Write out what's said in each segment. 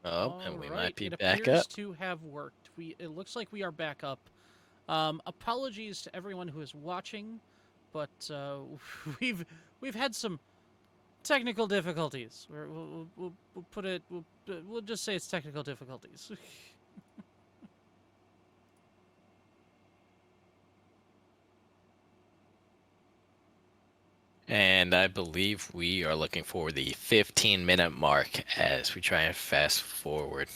Oh, and we might be It back appears up. to have worked. It looks like we are back up. Apologies to everyone who is watching, but we've we've had some technical difficulties. We'll put it. We'll just say it's technical difficulties. And I believe we are looking for the 15-minute mark as we try and fast forward.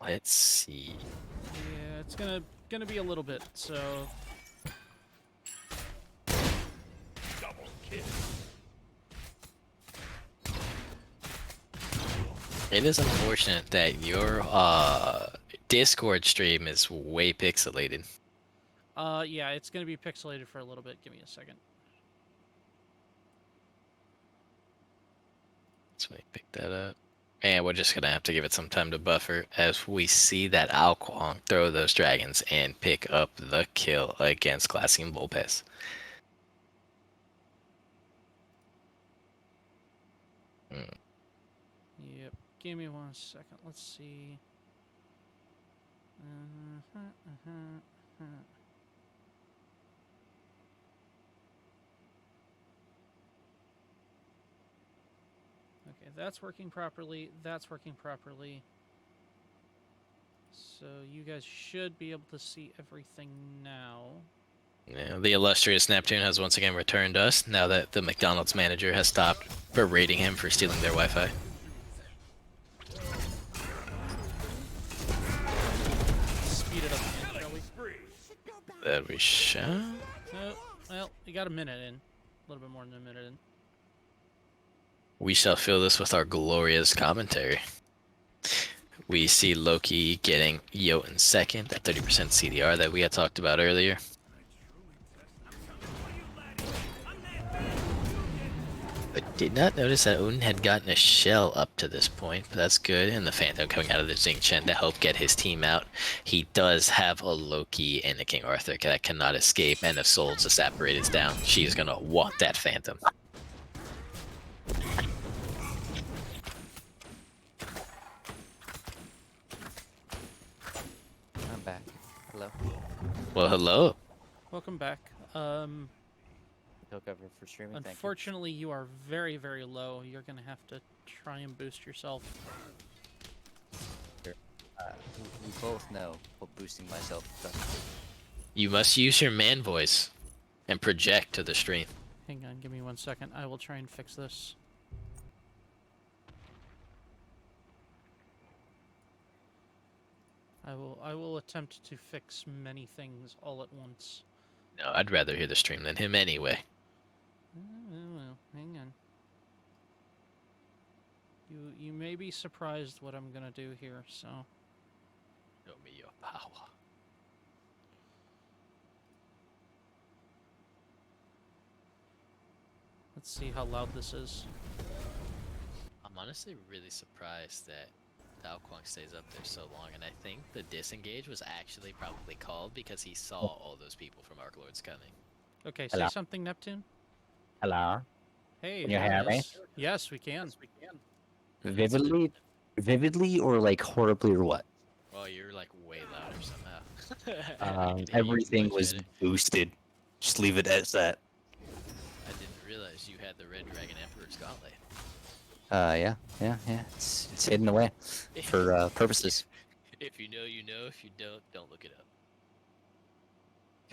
Let's see. Yeah, it's gonna be a little bit. So Double kill. It is unfortunate that your Discord stream is way pixelated. yeah, it's gonna be pixelated for a little bit. Give me a second. So we pick that up. And we're just gonna have to give it some time to buffer as we see that Alquang throw those dragons and pick up the kill against Glassy and Vulpes. Yep. Give me 1 second. Let's see. Okay, that's working properly. That's working properly. So you guys should be able to see everything now. Yeah, the illustrious Neptune has once again returned us now that the McDonald's manager has stopped berating him for stealing their Wi-Fi. Speed it up again, shall we? That we shall. Oh, well, you got a minute in. A little bit more than a minute in. We shall fill this with our glorious commentary. We see Loki getting Jotun second, that 30% CDR that we had talked about earlier. But did not notice that Odin had gotten a shell up to this point, but that's good. And the Phantom coming out of the Xing Chen to help get his team out. He does have a Loki and a King Arthur that cannot escape, and if Soul's Evaporate is down, she's gonna want that Phantom. I'm back. Hello. Well, hello. Welcome back. Took over for streaming. Unfortunately, you are very, very low. You're gonna have to try and boost yourself. Thank you. We both know what boosting myself does. You must use your man voice and project to the stream. Hang on, give me 1 second. I will try and fix this. I will attempt to fix many things all at once. No, I'd rather hear the stream than him anyway. Well, hang on. You may be surprised what I'm gonna do here, so. Show me your power. Let's see how loud this is. I'm honestly really surprised that Dao Kwang stays up there so long, and I think the disengage was actually probably called because he saw all those people from Arc Lords coming. Okay, say Hello. something, Neptune. Hello. Hey, Can you there hear it me? is. Yes, we can. Vividly, or like horribly, or what? Well, you're like way louder somehow. Everything was boosted. Just leave it as that. I didn't realize you had the Red Dragon Emperor's Gauntlet. Yeah. It's hidden away for purposes. If you know, you know. If you don't look it up.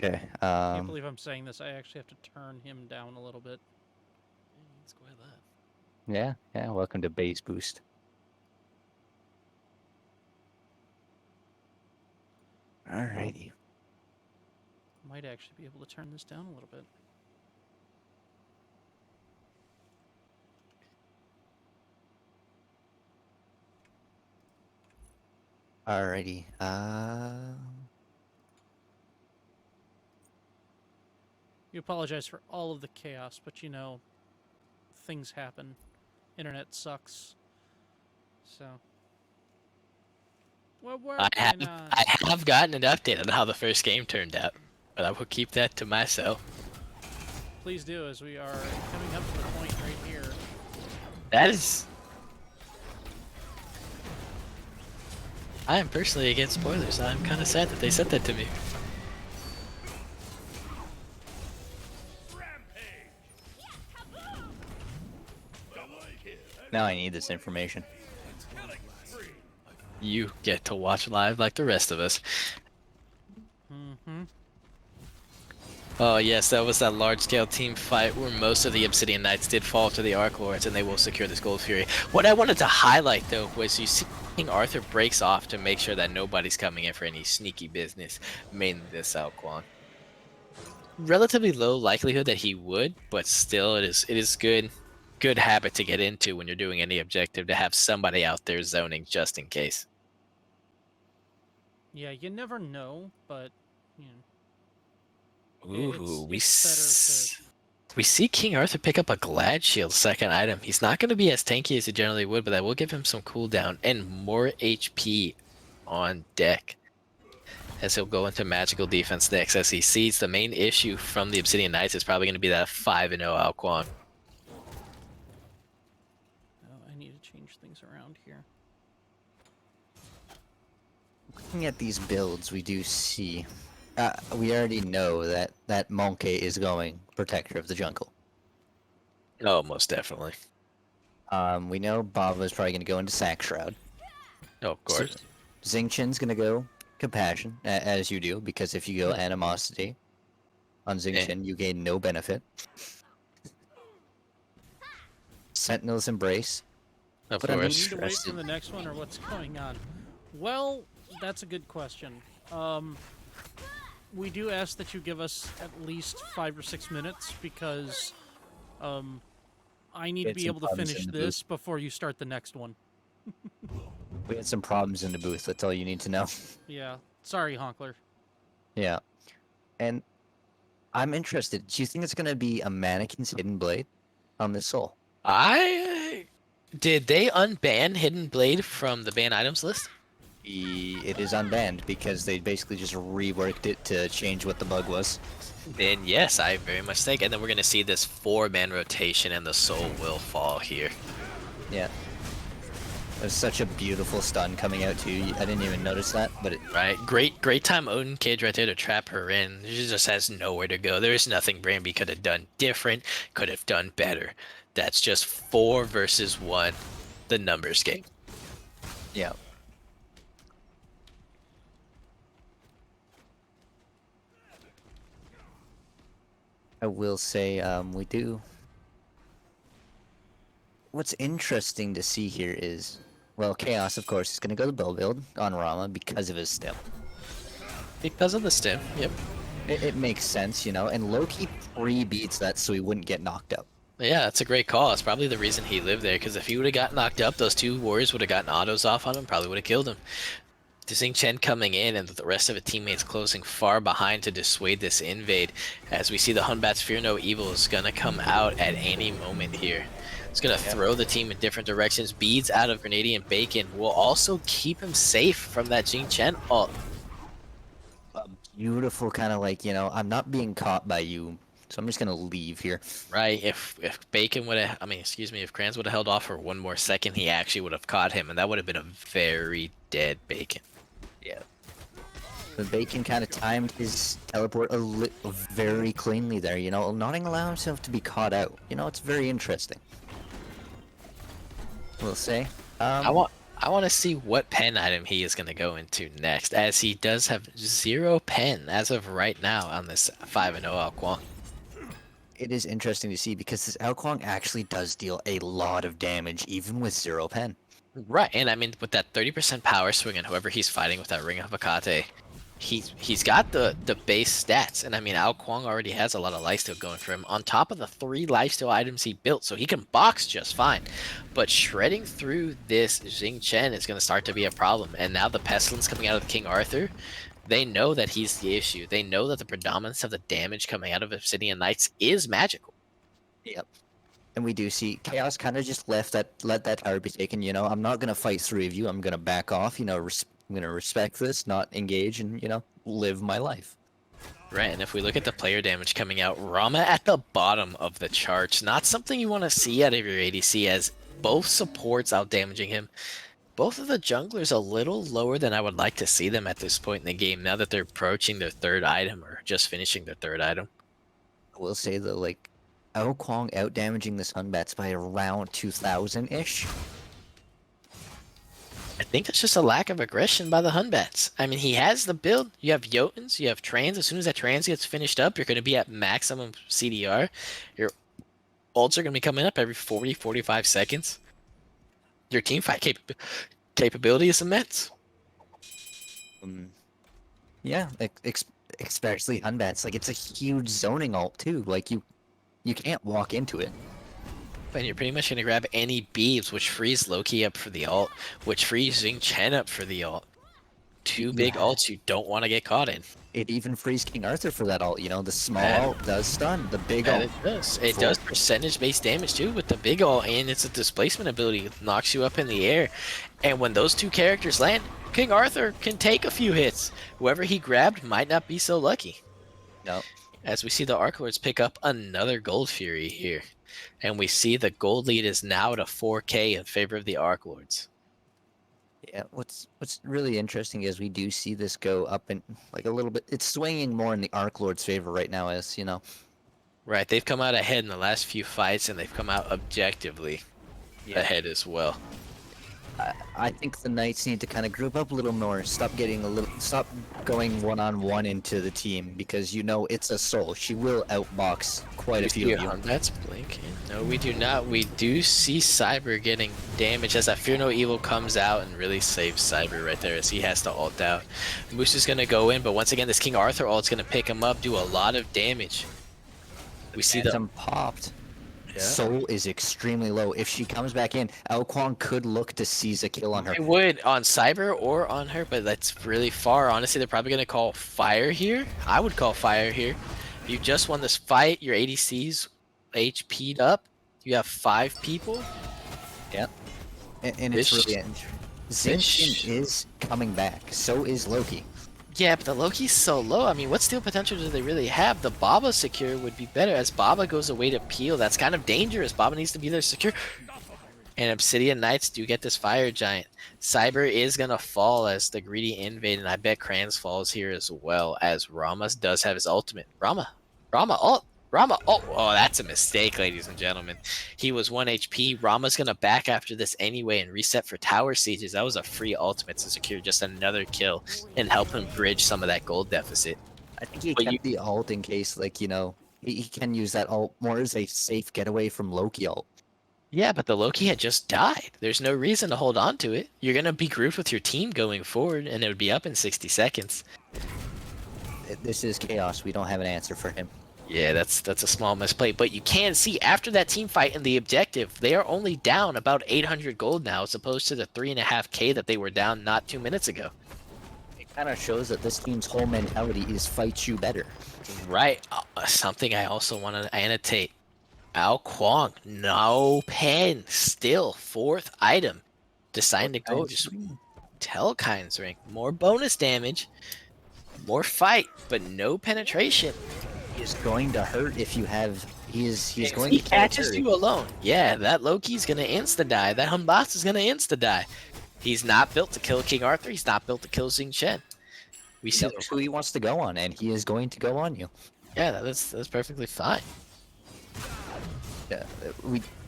Okay. I can't believe I'm saying this. I actually have to turn him down a little bit. Let's go ahead that. Yeah. Welcome to base boost. Alrighty. Might actually be able to turn this down a little bit. Alrighty. You apologize for all of the chaos, but you know, things happen. Internet sucks. So. We're working on. I have gotten an update on how the first game turned out, but I will keep that to myself. Please do, as we are coming up to the point right here. That is I am personally against spoilers. I'm kind of sad that they said that to me. Rampage. Double kill. Now I need this information. Killing spree. You get to watch live like the rest of us. Mm-hmm. Oh yes, that was that large-scale team fight where most of the Obsidian Knights did fall to the Arc Lords, and they will secure this Gold Fury. What I wanted to highlight, though, was you see King Arthur breaks off to make sure that nobody's coming in for any sneaky business, mainly this Ao Kuang. Relatively low likelihood that he would, but still, it is good habit to get into when you're doing any objective to have somebody out there zoning just in case. Yeah, you never know, but you know. Ooh, It's better we see King Arthur pick up a Glad Shield second item. He's not going to be as tanky as he generally would, but that will give him some cooldown and more HP on deck. As he'll go into magical defense next, as he sees the main issue from the Obsidian Knights is probably going to be that 5-0 Ao Kuang. Oh, I need to change things around here. Looking at these builds, we do see. We already know that Monkey is going Protector of the Jungle. Oh, most definitely. We know Bava's probably going to go into Sack Shroud. Oh, of course. Xingqian's going to go Compassion, as you do, because if you go Animosity on Xingqian, you gain no benefit. Sentinel's Embrace. Of But I mean, Do we course. need to wait for the next one, or what's going on? Well, that's a good question. We do ask that you give us at least 5 or 6 minutes because I need to Had be some able to problems finish in the this before you start the next one. We had some problems in the booth, that's all you need to know. Yeah. Sorry, Honkler. Yeah. And I'm interested. Do you think it's going to be a Mannequin's Hidden Blade on this soul? Did they unban Hidden Blade from the ban items list? It is unbanned because they basically just reworked it to change what the bug was. Then yes, I very much think. And then we're going to see this 4-man rotation and the soul will fall here. Yeah. It was such a beautiful stun coming out too. I didn't even notice that, but it, Right? Great time Odin Cage right there to trap her in. She just has nowhere to go. There's nothing Bramby could have done different, could have done better. That's just 4 versus 1, the numbers game. yeah. I will say, we do. What's interesting to see here is, well, Chaos, of course, is going to go to Bow Build on Rama because of his stem. Because of the stim, yep. It makes sense, you know, and Loki pre-beats that so he wouldn't get knocked out. Yeah, that's a great call. It's probably the reason he lived there, because if he would have got knocked up, those 2 warriors would have gotten autos off on him, probably would have killed him. Xing Chen coming in and the rest of his teammates closing far behind to dissuade this invade. As we see the Hunbat's Fear No Evil is going to come out at any moment here. It's going to throw the team in different directions. Beads out of Grenadian Bacon will also keep him safe from that Xing Chen ult. A beautiful kind of like, you know, I'm not being caught by you, so I'm just going to leave here. Right, if Bacon would have, if Kranz would have held off for 1 more second, he actually would have caught him, and that would have been a very dead Bacon. Yeah. But Bacon kind of timed his teleport very cleanly there, you know, not allowing himself to be caught out. You know, it's very interesting. We'll say. I want to see what pen item he is going to go into next, as he does have 0 pen as of right now on this 5-0 Ao Kuang. It is interesting to see because this Ao Kuang actually does deal a lot of damage, even with 0 pen. Right, and I mean, with that 30% power swing and whoever he's fighting with that Ring of Hecate, he's got the base stats, and I mean, Ao Kuang already has a lot of lifesteal going for him, on top of the 3 lifesteal items he built, so he can box just fine. But shredding through this Xing Chen is going to start to be a problem, and now the Pestilence coming out of the King Arthur, they know that he's the issue. They know that the predominance of the damage coming out of Obsidian Knights is magical. Yep. And we do see Chaos kind of just let that tower be taken, you know, I'm not going to fight 3 of you, I'm going to back off, you know, I'm going to respect this, not engage, and, you know, live my life. Right, and if we look at the player damage coming out, Rama at the bottom of the charts, not something you want to see out of your ADC, as both supports out damaging him. both of the junglers a little lower than I would like to see them at this point in the game. Now that they're approaching their third item or just finishing their third item. I will say though, like, Ao Kwang out damaging the Sunbats by around 2,000 ish. I think it's just a lack of aggression by the Hunbats. I mean, he has the build. You have Jotuns, you have Trans. As soon as that Trans gets finished up, you're going to be at maximum CDR. Your ults are going to be coming up every 40, 45 seconds. Your team fight capability is immense. Yeah, especially Hunbats. Like, it's a huge zoning ult too. Like, you can't walk into it. And you're pretty much going to grab any beeves, which frees Loki up for the ult, which frees Xing Chen up for the ult. Two big ults you don't want to get caught in. It even frees King Arthur for that ult. You know, the small And- ult does stun. The big And ult. it does. It does percentage-based damage too with the big ult, and it's a displacement ability. It knocks you up in the air. And when those two characters land, King Arthur can take a few hits. Whoever he grabbed might not be so lucky. No. As we see the Arc Lords pick up another Gold Fury here. And we see the gold lead is now at a 4K in favor of the Arc Lords. Yeah, what's really interesting is we do see this go up and like a little bit. It's swinging more in the Arc Lord's favor right now, as you know. Right, they've come out ahead in the last few fights, and they've come out objectively ahead as well. I think the Knights need to kind of group up a little more. Stop going one-on-one into the team because you know it's a soul. She will outbox quite a few of you. That's blinking. No, we do not. We do see Cyber getting damaged as that Fear No Evil comes out and really saves Cyber right there as he has to ult out. Moose is going to go in, but once again, this King Arthur ult's going to pick him up, do a lot of damage. We see the Phantom popped. Yeah. Soul is extremely low. If she comes back in, Ao Kwang could look to seize a kill on her. It would on Cyber or on her, but that's really far. Honestly, they're probably going to call fire here. I would call fire here. You just won this fight. Your ADC's HP'd up. You have 5 people. Yeah. And it's This- really Xing is coming back. So is Loki. Yeah, but the Loki's so low. I mean, what steal potential do they really have? The Baba secure would be better. As Baba goes away to peel, that's kind of dangerous. Baba needs to be there secure. And Obsidian Knights do get this Fire Giant. Cyber is going to fall as the greedy invade, and I bet Kranz falls here as well, as Rama does have his ultimate. Rama ult. Oh, that's a mistake, ladies and gentlemen. He was 1 HP. Rama's going to back after this anyway and reset for tower sieges. That was a free ultimate to secure just another kill and help him bridge some of that gold deficit. I think he But kept the ult in case, like, you know, he can use that ult more as a safe getaway from Loki ult. Yeah, but the Loki had just died. There's no reason to hold on to it. You're going to be grouped with your team going forward, and it would be up in 60 seconds. This is chaos. We don't have an answer for him. Yeah, that's a small misplay. But you can see after that team fight and the objective, they are only down about 800 gold now, as opposed to the 3.5k that they were down not 2 minutes ago. It kind of shows that this team's whole mentality is fight you better. Right. Something I also want to annotate. Ao Kwang, no pen, still 4th item. Deciding to go just Telkine's ring. More bonus damage, more fight, but no penetration. Is going to hurt if you have. He's going He to catch catches her. you alone. Yeah, that Loki's gonna insta die. That Humbats is gonna insta die. He's not built to kill King Arthur. He's not built to kill Xing Chen. We He see. knows who he wants to go on, and he is going to go on you. Yeah, that's perfectly fine. Yeah,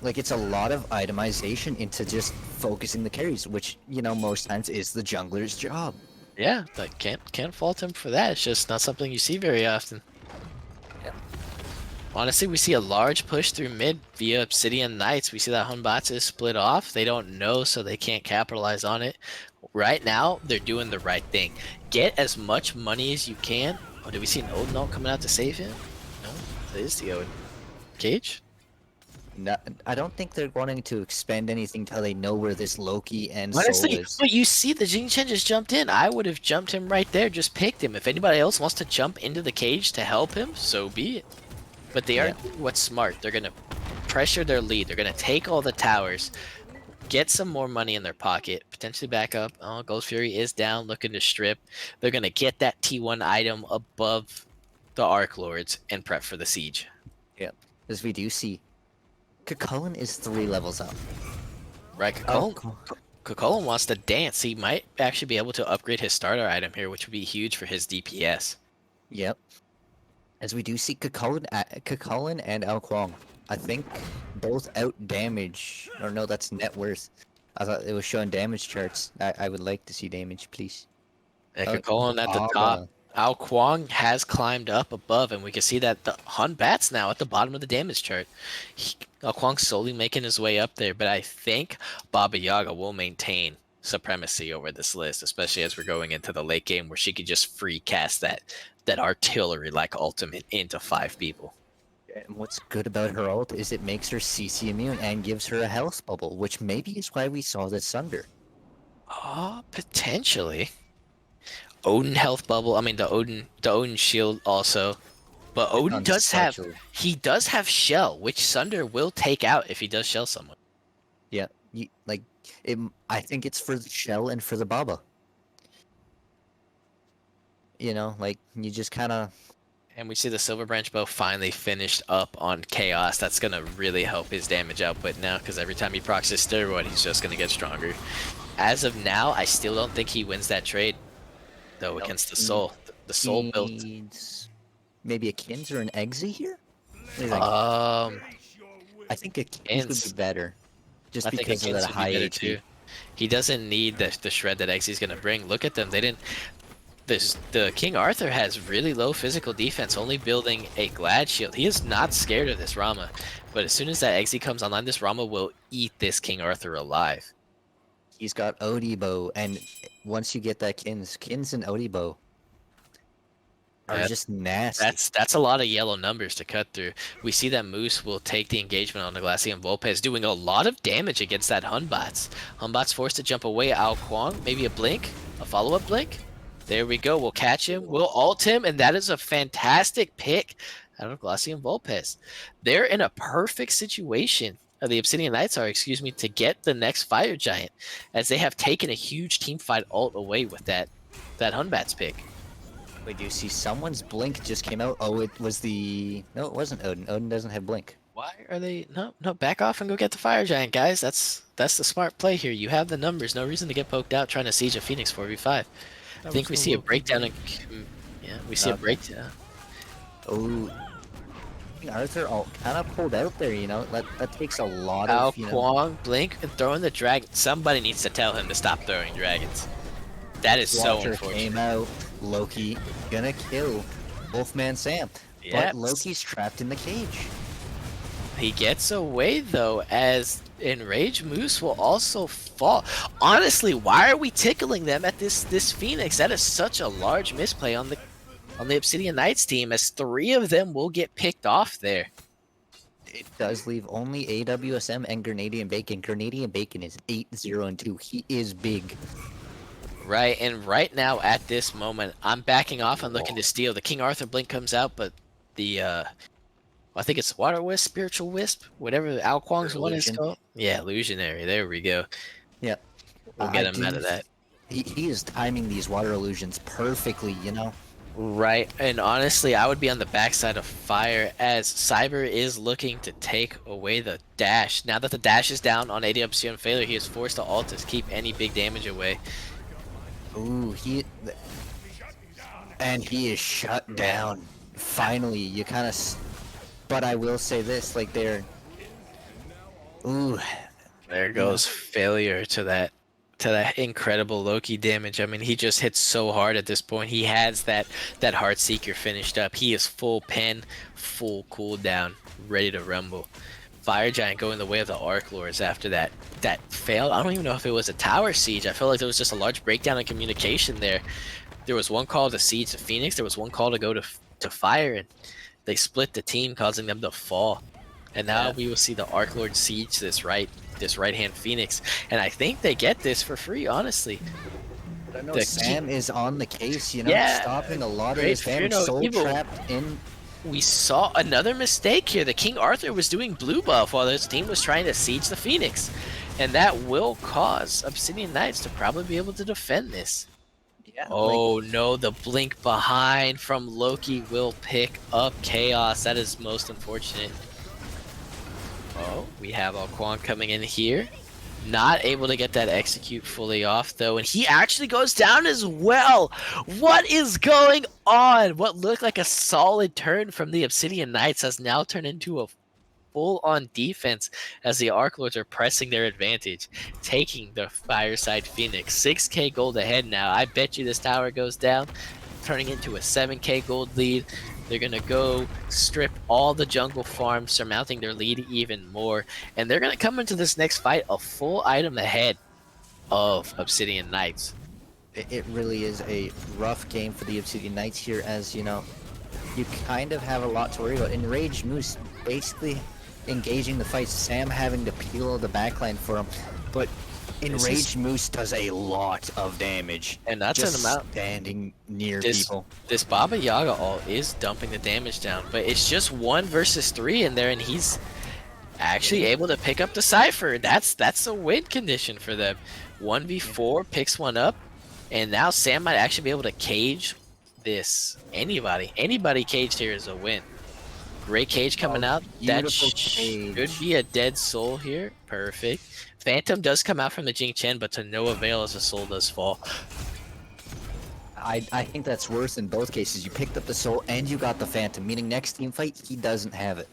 it's a lot of itemization into just focusing the carries, which you know most times is the jungler's job. Yeah, like can't fault him for that. It's just not something you see very often. Yeah. Honestly, we see a large push through mid via Obsidian Knights. We see that Hunbats is split off. They don't know, so they can't capitalize on it. Right now, they're doing the right thing. Get as much money as you can. Oh, did we see an Odin ult coming out to save him? No, it is the Odin. Cage? No, I don't think they're wanting to expend anything till they know where this Loki and Soul Honestly, is. but you see the Xing Chen just jumped in. I would have jumped him right there, just picked him. If anybody else wants to jump into the cage to help him, so be it. But they are Yeah. doing what's smart. They're going to pressure their lead. They're going to take all the towers, get some more money in their pocket, potentially back up. Oh, Ghost Fury is down, looking to strip. They're going to get that T1 item above the Arc Lords and prep for the siege. Yep. As we do see, Cucullin is 3 levels up. Right, Oh, Cullen Kakolan wants to dance, he might actually be able to upgrade his starter item here, which would be huge for his DPS. Yep. As we do see Kakulin and Ao Kwong. I think both out damage. Or no, that's net worth. I thought it was showing damage charts. I would like to see damage, please. And Oh, Kakolan at the top. Baba. Ao Kwong has climbed up above, and we can see that the Hun Bat's now at the bottom of the damage chart. Ao Kwong's slowly making his way up there, but I think Baba Yaga will maintain supremacy over this list, especially as we're going into the late game where she could just free cast that artillery like ultimate into 5 people. And what's good about her ult is it makes her CC immune and gives her a health bubble, which maybe is why we saw this Sunder. Potentially. Odin health bubble. I mean the Odin shield also. But Odin On does have Satchel. shell, which Sunder will take out if he does shell someone. Yeah, I think it's for the shell and for the Baba. You know, like you just kind of. And we see the Silver Branch bow finally finished up on Chaos. That's going to really help his damage output now, because every time he procs his steroid, he's just going to get stronger. As of now, I still don't think he wins that trade, though, against the Soul. The Soul built. Maybe a Kins or an Eggsy here? What do you think? I I think a Kins would be better. Just think because of Akins that would high be better HP. too. He doesn't need the shred that Exy's going to bring. Look at them. They didn't. The King Arthur has really low physical defense, only building a Glad Shield. He is not scared of this Rama, but as soon as that Exy comes online, this Rama will eat this King Arthur alive. He's got Odibo, and once you get that Kins and Odibo are That- just nasty. That's a lot of yellow numbers to cut through. We see that Moose will take the engagement on the Glacian Volpez, doing a lot of damage against that Hunbots. Hunbots forced to jump away. Ao Kwong, maybe a blink, a follow-up blink. There we go. We'll catch him. We'll ult him, and that is a fantastic pick out of Glacian Volpez. They're in a perfect situation. The Obsidian Knights are, to get the next Fire Giant, as they have taken a huge team fight ult away with that Hunbats pick. We do see someone's blink just came out. Oh, it was the... No, it wasn't Odin. Odin doesn't have blink. Why are they no back off and go get the Fire Giant, guys? That's the smart play here. You have the numbers, no reason to get poked out trying to siege a Phoenix 4v5. I think we see a breakdown in we see a breakdown. Oh, Arthur all kind of pulled out there, you know. That takes a lot Ao of, you know. Kwong, blink and throwing the dragon. Somebody needs to tell him to stop throwing dragons. That is so Watcher unfortunate. came out. Loki gonna kill Wolfman Sam, Yes. but Loki's trapped in the cage. He gets away though, as Enraged Moose will also fall. Honestly, why are we tickling them at this Phoenix? That is such a large misplay on the Obsidian Knights team, as 3 of them will get picked off there. It does leave only AWSM and Grenadian Bacon. Grenadian Bacon is 8-0-2. He is big. Right, and right now at this moment, I'm backing off and looking to steal. The King Arthur blink comes out, but the I think it's Water Wisp, Spiritual Wisp, whatever Ao Kwong's one is Illusion. called. Yeah, Illusionary. There we go. Yeah. We'll get him out of that. He is timing these water illusions perfectly, you know. Right, and honestly, I would be on the backside of Fire, as Cyber is looking to take away the dash. Now that the dash is down on AD Obsidian Failure, he is forced to ult to keep any big damage away. Ooh, and he is shut down. Finally, you kind of. But I will say this, like they're. Ooh. There goes Failure to that incredible Loki damage. I mean, he just hits so hard at this point. He has that Heartseeker finished up. He is full pen, full cooldown, ready to rumble. Fire Giant going the way of the Arc Lords after that failed. I don't even know if it was a tower siege. I feel like there was just a large breakdown in communication there. There was one call to siege the Phoenix. There was one call to go to Fire, and they split the team, causing them to fall. And now we will see the Arc Lord siege this right-hand Phoenix, and I think they get this for free, honestly. I know Sam is on the case, you know, Yeah, stopping a lot of great his damage. Fear No Soul Evil. trapped in. We saw another mistake here. The King Arthur was doing blue buff while his team was trying to siege the Phoenix, and that will cause Obsidian Knights to probably be able to defend this. Yeah. Oh no, the blink behind from Loki will pick up Chaos. That is most unfortunate. Oh, we have Ao Kwong coming in here. Not able to get that execute fully off though, and he actually goes down as well. What is going on? What looked like a solid turn from the Obsidian Knights has now turned into a full-on defense as the Arc Lords are pressing their advantage, taking the Fireside Phoenix. 6k gold ahead now. I bet you this tower goes down, turning into a 7k gold lead. They're going to go strip all the jungle farms, surmounting their lead even more. And they're going to come into this next fight a full item ahead of Obsidian Knights. It really is a rough game for the Obsidian Knights here, as you know, you kind of have a lot to worry about. Enraged Moose basically engaging the fight, Sam having to peel the backline for him, but Enraged Moose does a lot of damage. And that's just an amount. standing near This, people. this Baba Yaga ult is dumping the damage down, but it's just 1 versus 3 in there, and he's actually able to pick up the Cypher. That's a win condition for them. 1v4 picks one up, and now Sam might actually be able to cage this. Anybody caged here is a win. Great cage coming out. That beautiful should cage. be a dead soul here. Perfect. Phantom does come out from the Jing Chen, but to no avail as the soul does fall. I think that's worse in both cases. You picked up the soul and you got the Phantom, meaning next team fight, he doesn't have it.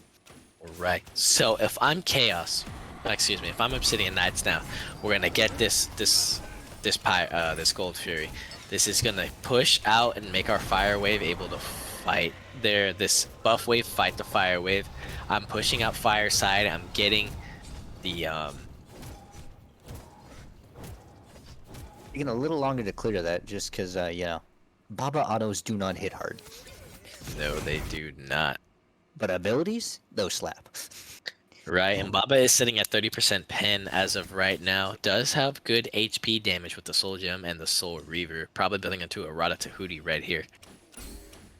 Right. So if I'm Chaos, if I'm Obsidian Knights now, we're gonna get this Gold Fury. This is gonna push out and make our Fire Wave able to fight this buff wave fight the Fire Wave. I'm pushing out Fireside. I'm getting the Taking a little longer to clear that, just because you know, Baba autos do not hit hard, No, they do not. but abilities, those slap. Right, and Baba is sitting at 30% pen as of right now. Does have good HP damage with the Soul Gem and the Soul Reaver. Probably building into a Rata Tahuti right here.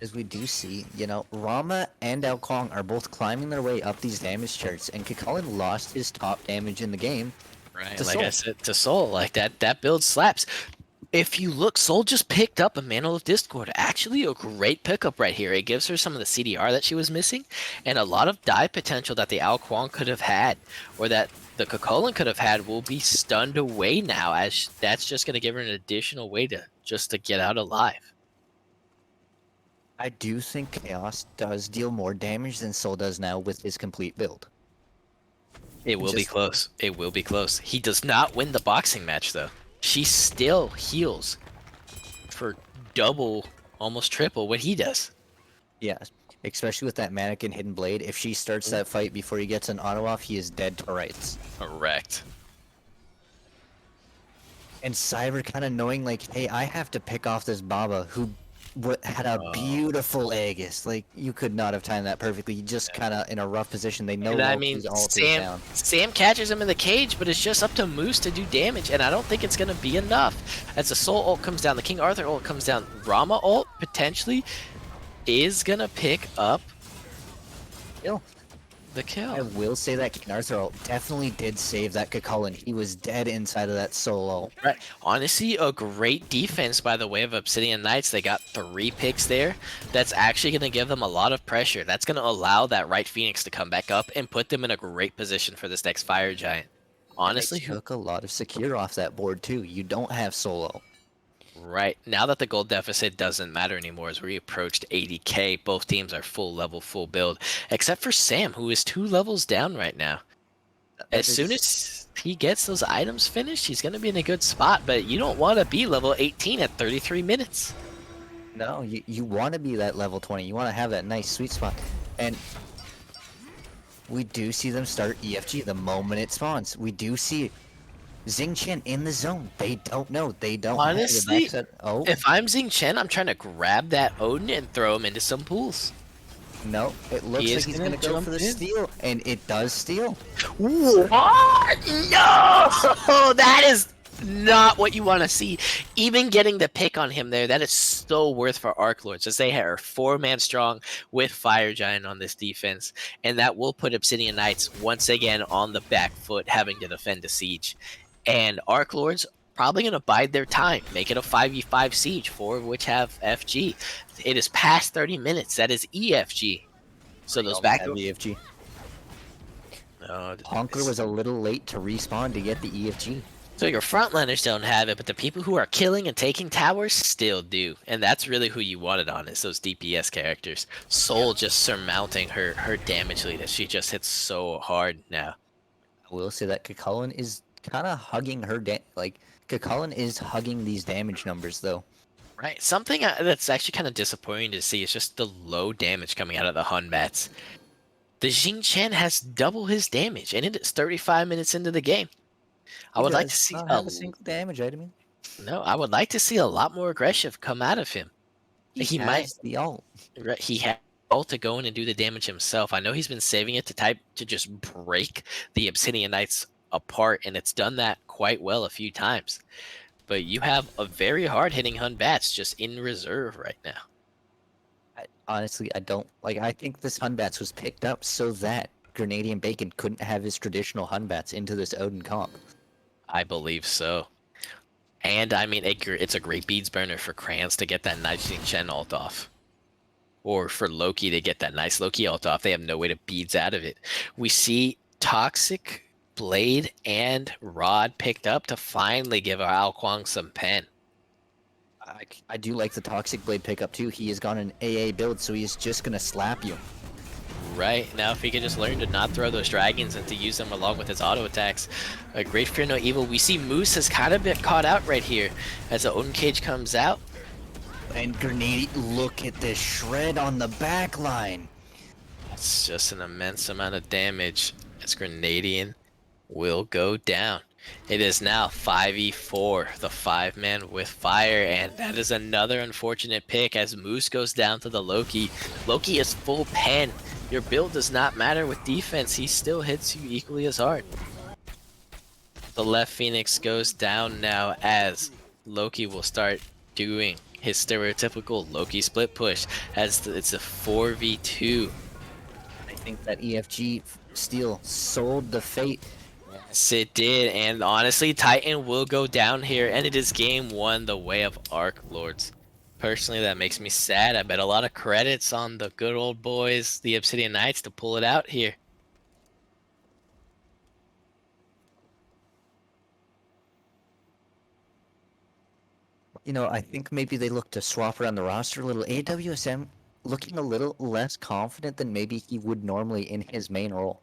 As we do see, you know, Rama and Ao Kuang are both climbing their way up these damage charts, and Kakalin lost his top damage in the game. Right, To like Soul. I said, to Soul, like that build slaps. If you look, Soul just picked up a Mantle of Discord. Actually, a great pickup right here. It gives her some of the CDR that she was missing, and a lot of dive potential that the Ao Kuang could have had, or that the Kakolin could have had, will be stunned away now, as that's just going to give her an additional way to get out alive. I do think Chaos does deal more damage than Soul does now with his complete build. It will be Just- close. It will be close. He does not win the boxing match, though. She still heals for double, almost triple what he does. Yeah, especially with that Mannequin Hidden Blade. If she starts that fight before he gets an auto off, he is dead to rights. Correct. And Cyber kind of knowing, like, hey, I have to pick off this Baba who had a beautiful Aegis. Like, you could not have timed that perfectly. He just kind of in a rough position. They know And I mean, Loki's ult is down. Sam catches him in the cage, but it's just up to Moose to do damage, and I don't think it's going to be enough. As the Soul ult comes down, the King Arthur ult comes down, Rama ult potentially is going to pick up Kill. the kill. I will say that King Arthur ult definitely did save that Kakulin. He was dead inside of that Soul ult. Right. Honestly, a great defense by the way of Obsidian Knights. They got 3 picks there. That's actually going to give them a lot of pressure. That's going to allow that right Phoenix to come back up and put them in a great position for this next Fire Giant. Honestly, They took a lot of secure off that board too. You don't have Soul ult. right. Now that the gold deficit doesn't matter anymore, as we approached 80k, both teams are full level, full build, except for Sam, who is 2 levels down right now. As soon as he gets those items finished, he's going to be in a good spot, but you don't want to be level 18 at 33 minutes. No, you want to be that level 20. You want to have that nice sweet spot. And we do see them start EFG the moment it spawns. We do see Xing Chen in the zone. They don't know. They don't Honestly, have the backside. Oh, If I'm Xing Chen, I'm trying to grab that Odin and throw him into some pools. no. It looks He like is he's gonna going to go jump for the in. steal. And it does steal. What? No! That is not what you want to see. Even getting the pick on him there, that is so worth for Arc Lords, as they are 4-man strong with Fire Giant on this defense, and that will put Obsidian Knights once again on the back foot, having to defend the siege. And Arc Lords probably going to bide their time, make it a 5v5 siege, 4 of which have FG. It is past 30 minutes. That is EFG. So those back have EFG. No, Honker was a little late to respawn to get the EFG. so your frontliners don't have it, but the people who are killing and taking towers still do, and that's really who you wanted on is those DPS characters. Soul just surmounting her damage lead as she just hits so hard now. I will say that Kakulin is kind of hugging her Kakulin is hugging these damage numbers though. Right, something that's actually kind of disappointing to see is just the low damage coming out of the Hun Bats. The Jing Chen has double his damage, and it is 35 minutes into the game. I He would like to does see not have a single damage item. no. I would like to see a lot more aggression come out of him. He might. has the ult. Right, he had all to go in and do the damage himself. I know he's been saving it to just break the Obsidian Knights apart, and it's done that quite well a few times. But you have a very hard hitting Hun Bats just in reserve right now. Honestly, I don't like. I think this Hunbats was picked up so that Grenadian Bacon couldn't have his traditional Hunbats into this Odin comp. I believe so. And I mean, it's a great beads burner for Kranz to get that nice Chen ult off. Or for Loki to get that nice Loki ult off. They have no way to beads out of it. We see Toxic, Blade, and Rod picked up to finally give Ao Kwang some pen. I do like the Toxic Blade pickup too. He has gone an AA build, so he's just gonna slap you. Right, now if he could just learn to not throw those dragons and to use them along with his auto attacks. A Great Fear No Evil. We see Moose has kind of been caught out right here as the Odin Cage comes out. And Grenade, look at this shred on the back line. It's just an immense amount of damage as Grenadian will go down. It is now 5v4, the 5-man with fire, and that is another unfortunate pick as Moose goes down to the Loki. Loki is full pen. Your build does not matter with defense, he still hits you equally as hard. The left Phoenix goes down now as Loki will start doing his stereotypical Loki split push as it's a 4v2. I think that EFG steal sold the fate. Yes, it did, and honestly, Titan will go down here, and it is game 1, the way of Arc Lords. Personally, that makes me sad. I bet a lot of credits on the good old boys, the Obsidian Knights, to pull it out here. You know, I think maybe they look to swap around the roster a little. AWSM looking a little less confident than maybe he would normally in his main role.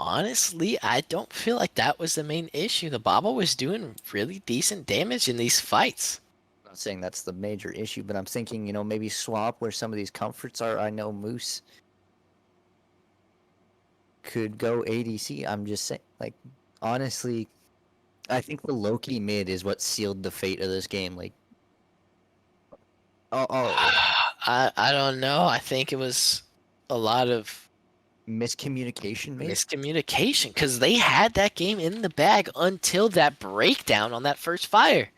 Honestly, I don't feel like that was the main issue. The Baba was doing really decent damage in these fights. I'm not saying that's the major issue, but I'm thinking, you know, maybe swap where some of these comforts are. I know Moose could go ADC. I'm just saying, like, honestly, I think the Loki mid is what sealed the fate of this game. Like, I don't know. I think it was a lot of miscommunication, maybe. miscommunication because they had that game in the bag until that breakdown on that first fire.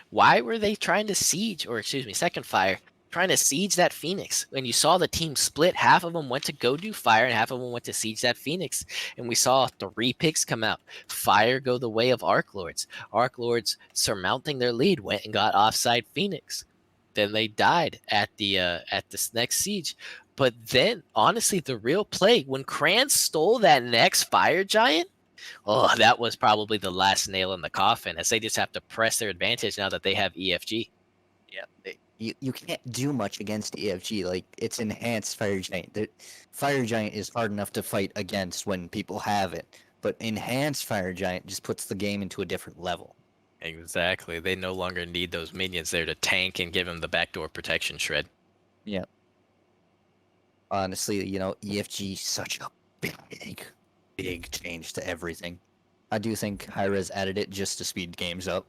Why were they trying to siege, or excuse me, second fire, trying to siege that Phoenix? When you saw the team split, half of them went to go do fire and half of them went to siege that Phoenix. And we saw 3 picks come out. Fire go the way of Arc Lords. Arc Lords, surmounting their lead, went and got offside Phoenix. Then they died at this next siege. But then, honestly, the real play, when Kranz stole that next fire giant, oh, that was probably the last nail in the coffin, as they just have to press their advantage now that they have EFG. Yeah, you can't do much against EFG. Like, it's enhanced Fire Giant. The Fire Giant is hard enough to fight against when people have it, but enhanced Fire Giant just puts the game into a different level. Exactly. They no longer need those minions there to tank and give them the backdoor protection shred. Yeah. Honestly, you know, EFG such a big change to everything. I do think Hi-Rez added it just to speed games up.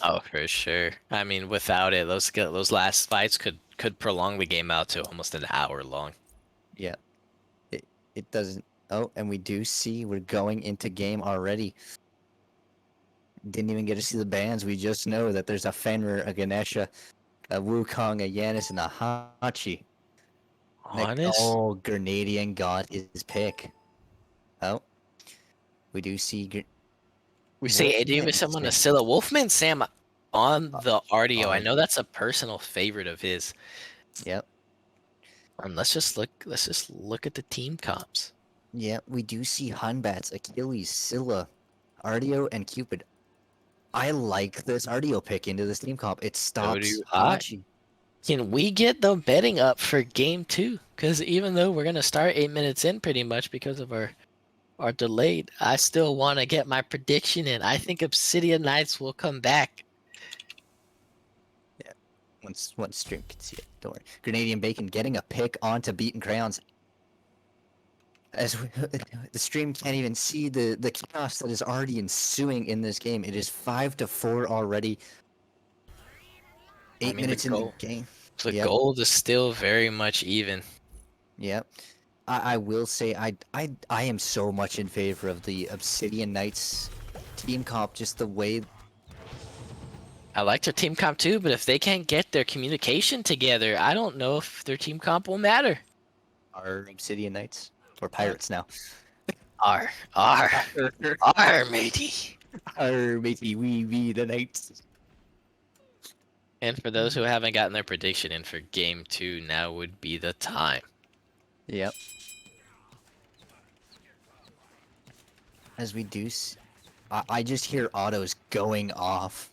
Oh, for sure. I mean, without it, those last fights could prolong the game out to almost an hour long. Yeah. It doesn't. Oh, and we do see we're going into game already. Didn't even get to see the bans. We just know that there's a Fenrir, a Ganesha, a Wukong, a Yanis, and a Hachi. Honest? Oh, Grenadian got his pick. Oh. We do see... We say AD with someone to Scylla. Wolfman Sam on the RDO. I know that's a personal favorite of his. Yep. And let's just look at the team comps. Yeah, we do see Hunbats, Achilles, Scylla, Artio, and Cupid. I like this Artio pick into this team comp. It stops do I. Hachi. Can we get the betting up for game 2? Because even though we're gonna start 8 minutes in pretty much because of our delayed, I still want to get my prediction in. I think Obsidian Knights will come back. Once stream can see it, don't worry. Grenadian Bacon getting a pick onto Beaten Crayons. As the stream can't even see the chaos that is already ensuing in this game. It is 5-4 already. I 8 mean, minutes the in the goal, game. the Yep. gold is still very much even. Yep. I will say I am so much in favor of the Obsidian Knights team comp. Just the way I like their team comp too, but if they can't get their communication together, I don't know if their team comp will matter. our Obsidian Knights or pirates now. R, matey. Our matey, we be the Knights. And for those who haven't gotten their prediction in for game 2, now would be the time. Yep. As we do, I just hear autos going off.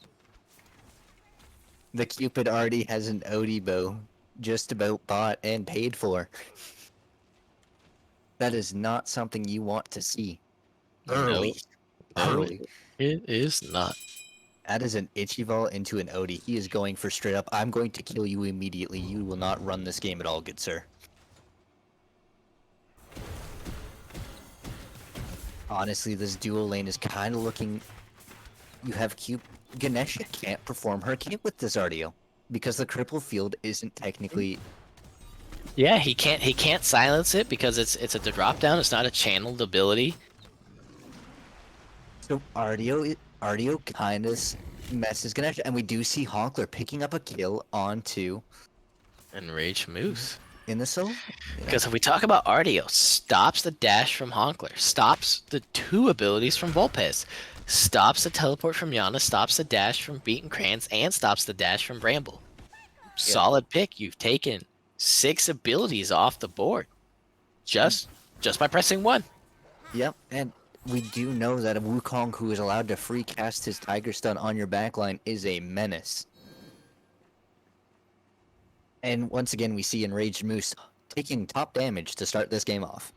The Cupid already has an Odie bow, just about bought and paid for. That is not something you want to see. Early. No, Early. it is not. That is an Ichiball into an Odie. He is going for straight up, I'm going to kill you immediately. You will not run this game at all, good sir. Honestly, this dual lane is kind of looking... You have Ganesha can't perform her kit with this Artio. Because the cripple field isn't technically... Yeah, he can't silence it because it's a drop down. It's not a channeled ability. So Artio kind of messes Ganesha. And we do see Honkler picking up a kill onto... Enraged Moose. In the solo? Because if we talk about Artio, stops the dash from Honkler, stops the 2 abilities from Volpez, stops the teleport from Yana, stops the dash from Beaten Crayons, and stops the dash from Bramble. Solid pick. You've taken 6 abilities off the board just by pressing 1. Yep, and we do know that a Wukong who is allowed to free cast his Tiger Stun on your backline is a menace. And once again, we see Enraged Moose taking top damage to start this game off.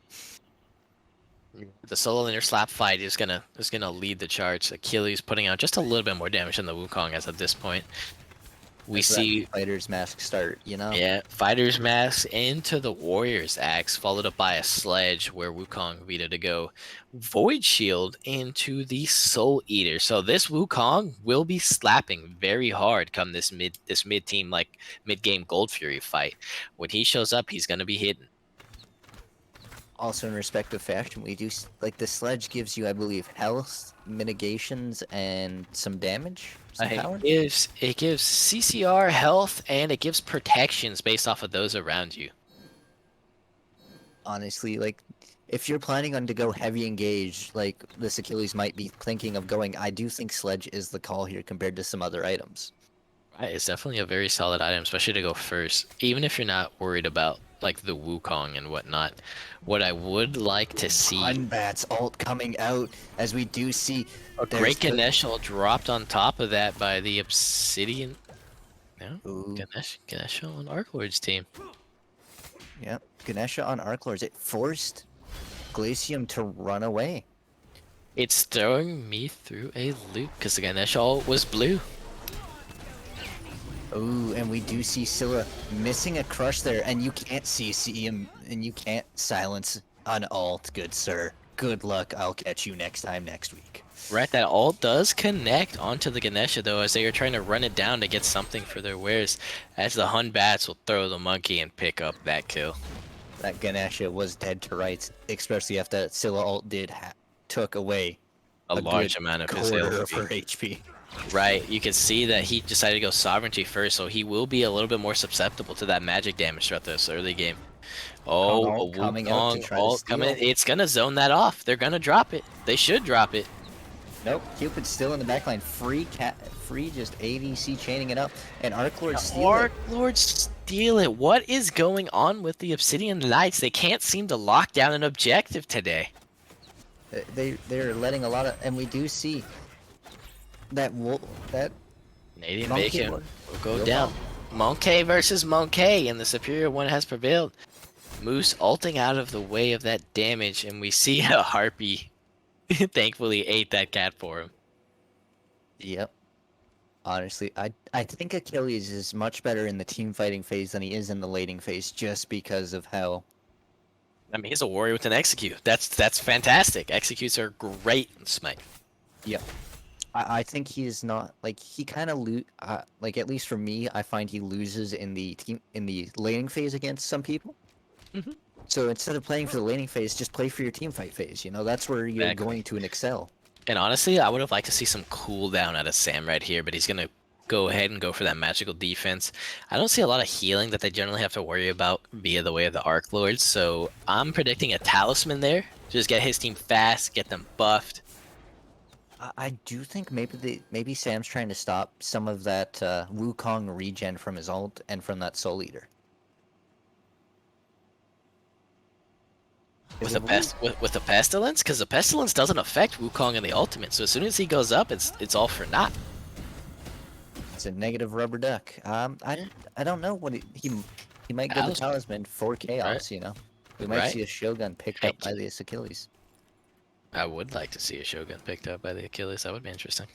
The solo laner slap fight is gonna lead the charge. Achilles putting out just a little bit more damage than the Wukong as at this point. We see Fighter's Mask start, you know? Yeah, Fighter's Mask into the Warrior's Axe, followed up by a Sledge where Wukong Vita to go. Void Shield into the Soul Eater. So this Wukong will be slapping very hard come this mid team like mid game Gold Fury fight. When he shows up, he's gonna be hitting. Also, in respective fashion, we do like the Sledge gives you, I believe, health mitigations and some damage. Some power. It gives CCR health and it gives protections based off of those around you. Honestly, like if you're planning on to go heavy engage, like this Achilles might be thinking of going, I do think Sledge is the call here compared to some other items. Right, it's definitely a very solid item, especially to go first, even if you're not worried about like the Wukong and whatnot. What I would like to see... Hunbat's ult coming out, as we do see... A great Ganesh ult dropped on top of that by the Obsidian... No? Ooh. Ganesh on Archlord's team. Yep, Ganesha on Archlords. It forced Glacium to run away. It's throwing me through a loop, because the Ganesh ult was blue. Ooh, and we do see Scylla missing a crush there, and you can't see him, and you can't silence an ult, good sir. Good luck, I'll catch you next time next week. Right, that ult does connect onto the Ganesha though, as they are trying to run it down to get something for their wares, as the Hun Bats will throw the monkey and pick up that kill. That Ganesha was dead to rights, especially after that Scylla ult took away A large amount of his quarter of her HP. HP. Right, you can see that he decided to go Sovereignty first, so he will be a little bit more susceptible to that magic damage throughout this early game. Oh, a coming out to Wukong try to ult steal. coming. It's gonna zone that off. They're gonna drop it. They should drop it. Nope, Cupid's still in the backline. Free just ADC chaining it up. And Arc Lord steal Arc it. Lord steal it. What is going on with the Obsidian Knights? They can't seem to lock down an objective today. They're letting a lot of, and we do see that that Canadian Monkey Bacon Lord will go will down. Monkey versus Monkey, and the superior one has prevailed. Moose ulting out of the way of that damage, and we see a Harpy thankfully ate that cat for him. Yep. Honestly, I think Achilles is much better in the team fighting phase than he is in the laning phase, just because of how. I mean, he's a warrior with an execute. That's fantastic. Executes are great in Smite. Yep. I think he's not like he kind of like at least for me, I find he loses in the laning phase against some people. Mhm. So instead of playing for the laning phase, just play for your team fight phase. You know, that's where you're Exactly. going to excel. And honestly, I would have liked to see some cooldown out of Sam right here, but he's gonna go ahead and go for that magical defense. I don't see a lot of healing that they generally have to worry about via the way of the Arc Lords, so I'm predicting a talisman there. Just get his team fast, get them buffed. I do think maybe Sam's trying to stop some of that Wukong regen from his ult and from that Soul Eater. With the pestilence, because the pestilence doesn't affect Wukong in the ultimate. So as soon as he goes up, it's all for naught. It's a negative rubber duck. I don't know what he might go the Talisman. talisman for chaos. Right. You know, we might Right. see a Shogun picked up by the Achilles. I would like to see a Shogun picked up by the Achilles. That would be interesting.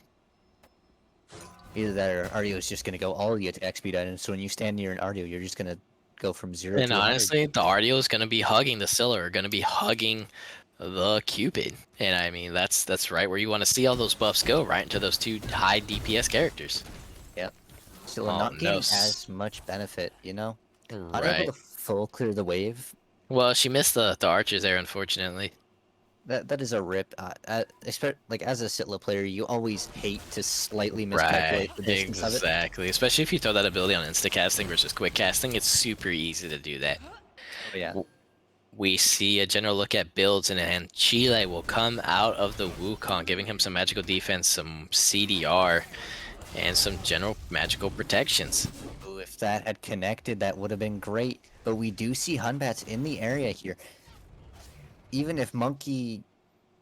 Either that or Ardio is just gonna go all the attack speed items. So when you stand near an Ardio, you're just gonna go from 0 And to 100. honestly, the Ardio is going to be hugging the Scylla, or going to be hugging the Cupid. And I mean, that's right where you want to see all those buffs go, right into those two high DPS characters. Still Oh, not no. getting as much benefit. You know, unable Right. to full clear the wave. Well, she missed the archers there, unfortunately. That is a rip. Like as a Sitla player, you always hate to slightly miscalculate Right. the distance of it. Exactly. Especially if you throw that ability on insta casting versus quick casting, it's super easy to do that. Oh, yeah. We see a general look at builds, and Chile will come out of the Wukong, giving him some magical defense, some CDR, and some general magical protections. Ooh, if that had connected, that would have been great. But we do see Hunbats in the area here. Even if Monkey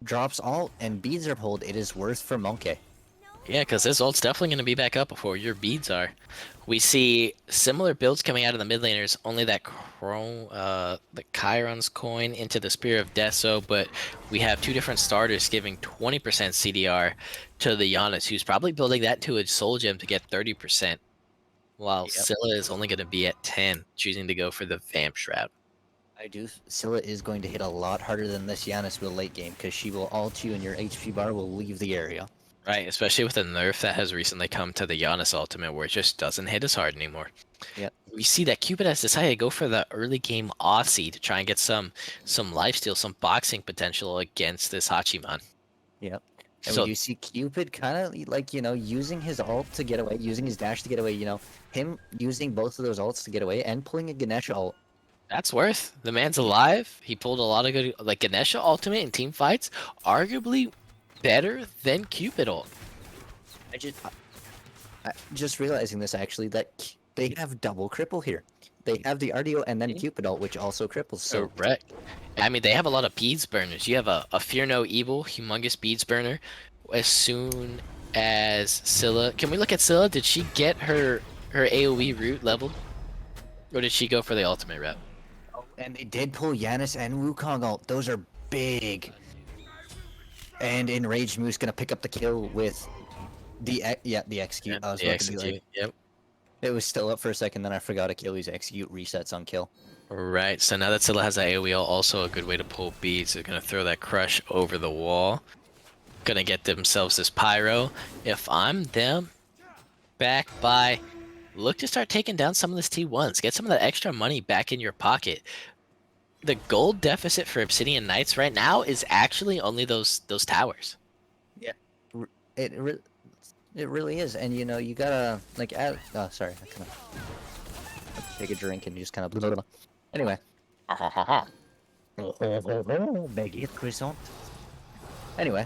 drops ult and beads are pulled, it is worth for Monkey. Yeah, because his ult's definitely going to be back up before your beads are. We see similar builds coming out of the mid laners, only that the Chiron's coin into the Spear of Deso, but we have two different starters giving 20% CDR to the Giannis, who's probably building that to a soul gem to get 30%, while Yep. Scylla is only going to be at 10, choosing to go for the Vamp Shroud. Scylla is going to hit a lot harder than this Giannis will late game, because she will ult you and your HP bar will leave the area. Right, especially with the nerf that has recently come to the Giannis ultimate, where it just doesn't hit as hard anymore. Yep. We see that Cupid has decided to go for the early game Aussie to try and get some lifesteal, some boxing potential against this Hachiman. Yep. And So you see Cupid kind of like, using his ult to get away, using his dash to get away, him using both of those ults to get away and pulling a Ganesha ult. that's worth. The man's alive. He pulled a lot of good, like Ganesha ultimate in team fights, arguably better than Cupid ult. Just realizing this actually, that they have double cripple here. They have the RDO and then Cupid ult, which also cripples. So Correct. I mean, they have a lot of beads burners. You have a Fear No Evil, humongous beads burner. As soon as Scylla, can we look at Scylla? Did she get her AOE route leveled, or did she go for the ultimate route? and they did pull Yanis and Wukong ult. Those are big. And Enraged Moose gonna pick up the kill with the execute. I was The about to be like, execute. Yep. it was still up for a second, then I forgot Achilles execute resets on kill. Right. So now that Scylla has that AOE, also a good way to pull beads. They're gonna throw that crush over the wall. Gonna get themselves this pyro. If I'm them, back by, look to start taking down some of this T1s. Get some of that extra money back in your pocket. The gold deficit for Obsidian Knights right now is actually only those towers. It really is, and you gotta like add. Oh, sorry, I kind of take a drink and just kind of. Blah, blah, blah. Anyway. Baguette croissant. Anyway,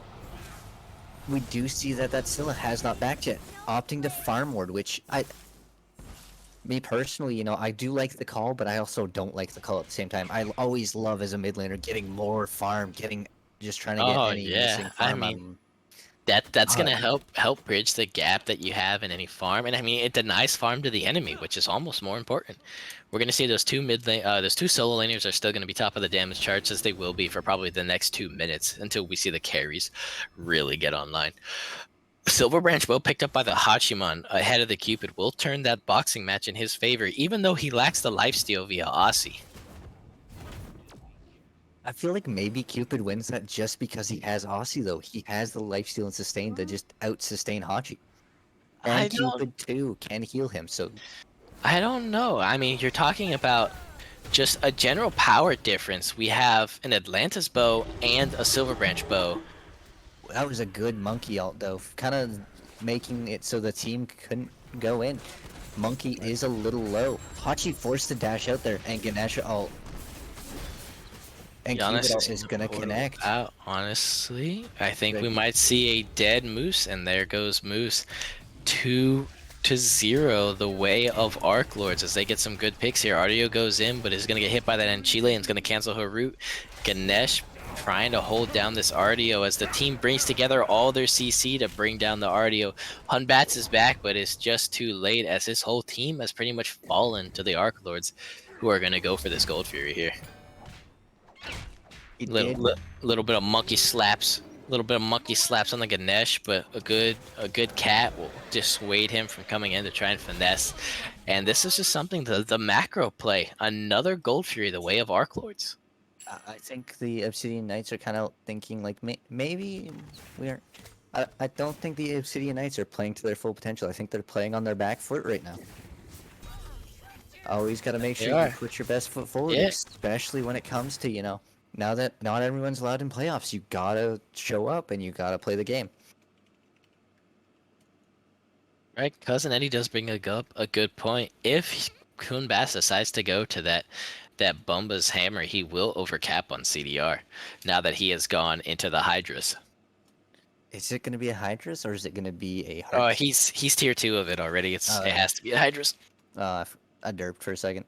we do see that Scylla has not backed yet, opting to farm ward, which me personally, you know, I do like the call, but I also don't like the call at the same time. I always love as a mid laner getting more farm, just trying to get Oh any yeah, missing I farm. mean that's Uh, gonna help bridge the gap that you have in any farm, and I mean it denies farm to the enemy, which is almost more important. We're gonna see those two solo laners are still gonna be top of the damage charts as they will be for probably the next 2 minutes until we see the carries really get online. Silver Branch Bow picked up by the Hachiman ahead of the Cupid will turn that boxing match in his favor, even though he lacks the lifesteal via Aussie. I feel like maybe Cupid wins that just because he has Aussie though. He has the lifesteal and sustain to just out sustain Hachi. I And don't Cupid too can heal him, so I don't know. I mean, you're talking about just a general power difference. We have an Atlantis bow and a Silver Branch bow. that was a good monkey ult though. Kind of making it so the team couldn't go in. Monkey is a little low. Hachi forced to dash out there and Ganesha ult. And Cupid Giannis ult is gonna connect. out. Honestly, I think we Big- might see a dead Moose, and there goes Moose. 2-0 the way of Arc Lords as they get some good picks here. Ardio goes in, but is going to get hit by that Enchile and is going to cancel her route. Ganesh trying to hold down this Ardio as the team brings together all their CC to bring down the Ardio. Hunbats is back, but it's just too late as his whole team has pretty much fallen to the Arc Lords, who are going to go for this Gold Fury here. He Little did. little bit of monkey slaps. Little bit of monkey slaps on the Ganesh, but a good cat will dissuade him from coming in to try and finesse. And this is just something the macro play. Another Gold Fury the way of Arc Lords. I think the Obsidian Knights are kind of thinking like maybe we are. I don't think the Obsidian Knights are playing to their full potential. I think they're playing on their back foot right now. Always got to make They sure are. you put your best foot forward, Yeah. especially when it comes to, you know, now that not everyone's allowed in playoffs, you gotta show up and you gotta play the game. Right, Cousin Eddie does bring a good point. If Kun Bass decides to go to that Bumba's hammer, he will overcap on CDR now that he has gone into the Hydras. Is it gonna be a Hydras or is it gonna be a Oh, Heart? he's tier 2 of it already. It Okay. has to be a Hydras. I derped for a second.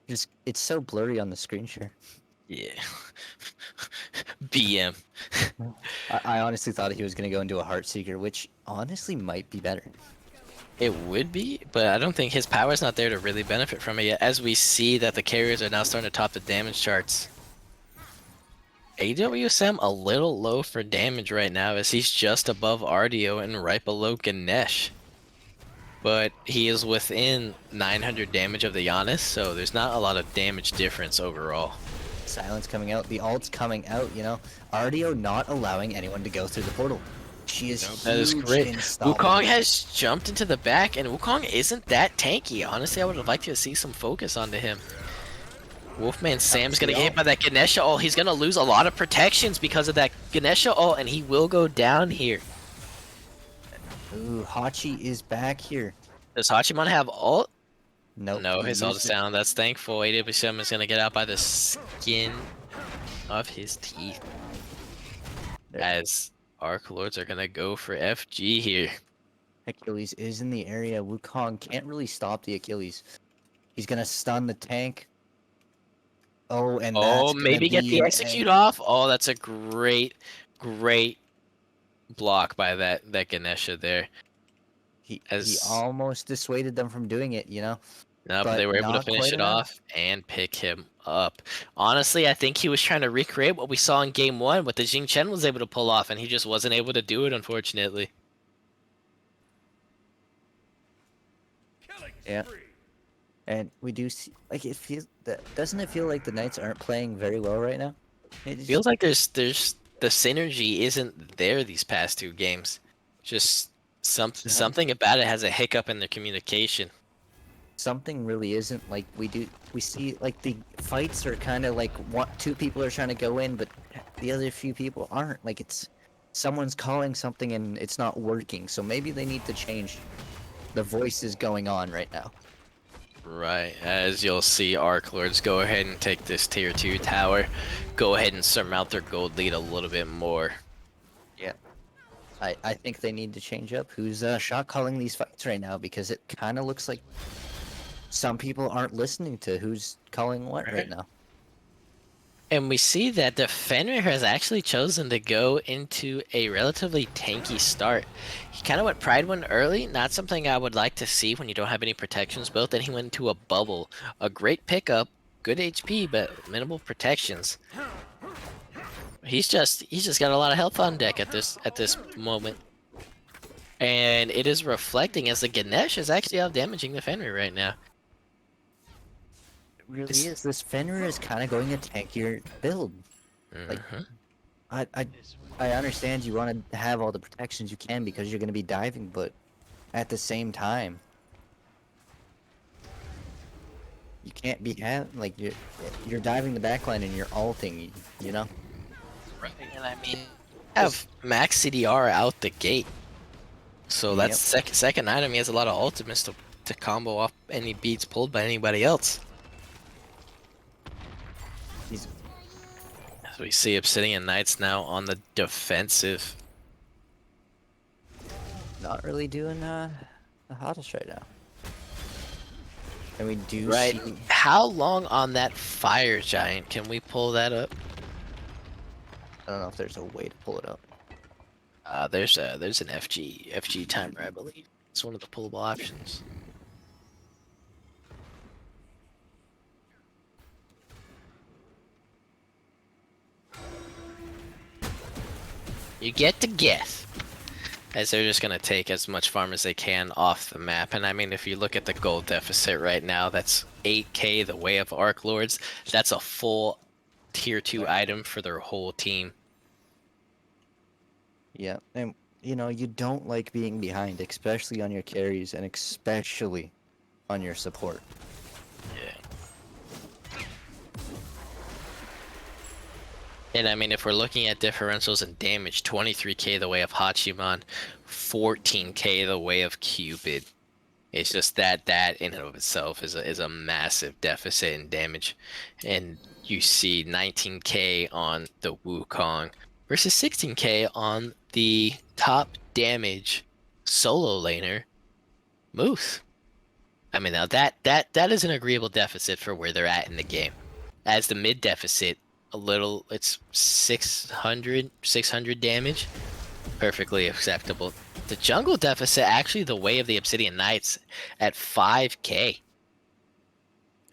Just it's so blurry on the screen share. Yeah. BM. I honestly thought he was gonna go into a Heartseeker, which honestly might be better. It would be, but I don't think his power's not there to really benefit from it yet, as we see that the carriers are now starting to top the damage charts. AWSM a little low for damage right now as he's just above Ardio and right below Ganesh. But he is within 900 damage of the Giannis, so there's not a lot of damage difference overall. Silence coming out, the ult's coming out, you know. Ardio not allowing anyone to go through the portal. She is huge. That is great. Unstoppable. Wukong has jumped into the back, and Wukong isn't that tanky. Honestly, I would have liked to see some focus onto him. Wolfman Sam's gonna get hit by that Ganesha ult. He's gonna lose a lot of protections because of that Ganesha ult, and he will go down here. Ooh, Hachi is back here. Does Hachiman have ult? Nope. No, he his ult used is it. down. That's thankful. AWSM is gonna get out by the skin of his teeth. There. As Arc Lords are gonna go for FG here. Achilles is in the area. Wukong can't really stop the Achilles. He's gonna stun the tank. Oh, and Oh, that's gonna maybe get be the an execute off. Oh, that's a great block by that Ganesha there. He As- almost dissuaded them from doing it, you know. No, but But they were able to not finish quite it enough. off and pick him up. Honestly, I think he was trying to recreate what we saw in game 1, what the Jing Chen was able to pull off, and he just wasn't able to do it, unfortunately. Killing Yeah. spree. And we do see, like, it feels that doesn't it feel like the Knights aren't playing very well right now? It Feels like there's the synergy isn't there these past 2 games. Just something about it has a hiccup in the communication. something really isn't like we see like the fights are kind of like two people are trying to go in, but the other few people aren't. Like it's someone's calling something and it's not working. So maybe they need to change the voices going on right now. Right, as you'll see, Arc Lords go ahead and take this tier 2 tower, go ahead and surmount their gold lead a little bit more. Yeah. I think they need to change up who's shot calling these fights right now, because it kind of looks like some people aren't listening to who's calling what right now. And we see that the Fenrir has actually chosen to go into a relatively tanky start. He kind of went Pride one early, not something I would like to see when you don't have any protections built. Then he went into a bubble. A great pickup, good HP, but minimal protections. He's just got a lot of health on deck at this moment. And it is reflecting as the Ganesh is actually out damaging the Fenrir right now. It really is. This Fenrir is kind of going a tankier build. Like, I understand you want to have all the protections you can because you're going to be diving, but at the same time, you can't be like you're diving the backline and you're ulting, you know. Right, and I mean, have max CDR out the gate, so that's second item. He has a lot of ultimates to combo off any beats pulled by anybody else. So we see Obsidian Knights now on the defensive. Not really doing the hottest right now. And we do Right. see... How long on that fire giant? Can we pull that up? I don't know if there's a way to pull it up. There's an FG timer, I believe. It's one of the pullable options. You get to guess, as they're just gonna take as much farm as they can off the map. And I mean, if you look at the gold deficit right now, that's 8k the Way of Arc Lords. That's a full tier 2 item for their whole team. Yeah, and you know, you don't like being behind, especially on your carries and especially on your support. Yeah. And I mean, if we're looking at differentials in damage, 23k the Way of Hachiman, 14k the Way of Cupid. It's just that in and of itself is a massive deficit in damage. And you see 19k on the Wukong versus 16k on the top damage solo laner, Moose. I mean, now that is an agreeable deficit for where they're at in the game. As the mid deficit, it's 600 damage, perfectly acceptable. The jungle deficit, actually the Way of the Obsidian Knights at 5k.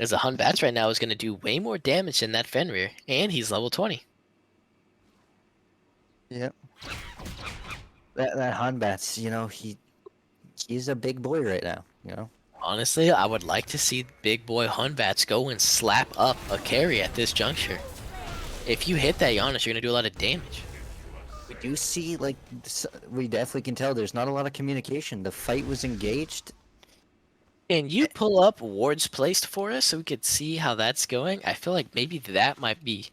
As the Hun Bats right now is going to do way more damage than that Fenrir, and he's level 20. Yep. That Hanbats, you know, he's a big boy right now, you know. Honestly, I would like to see big boy Hun Bats go and slap up a carry at this juncture. If you hit that Giannis, you're going to do a lot of damage. We do see, like, we definitely can tell there's not a lot of communication. The fight was engaged. Can you pull up wards placed for us so we could see how that's going? I feel like maybe that might be...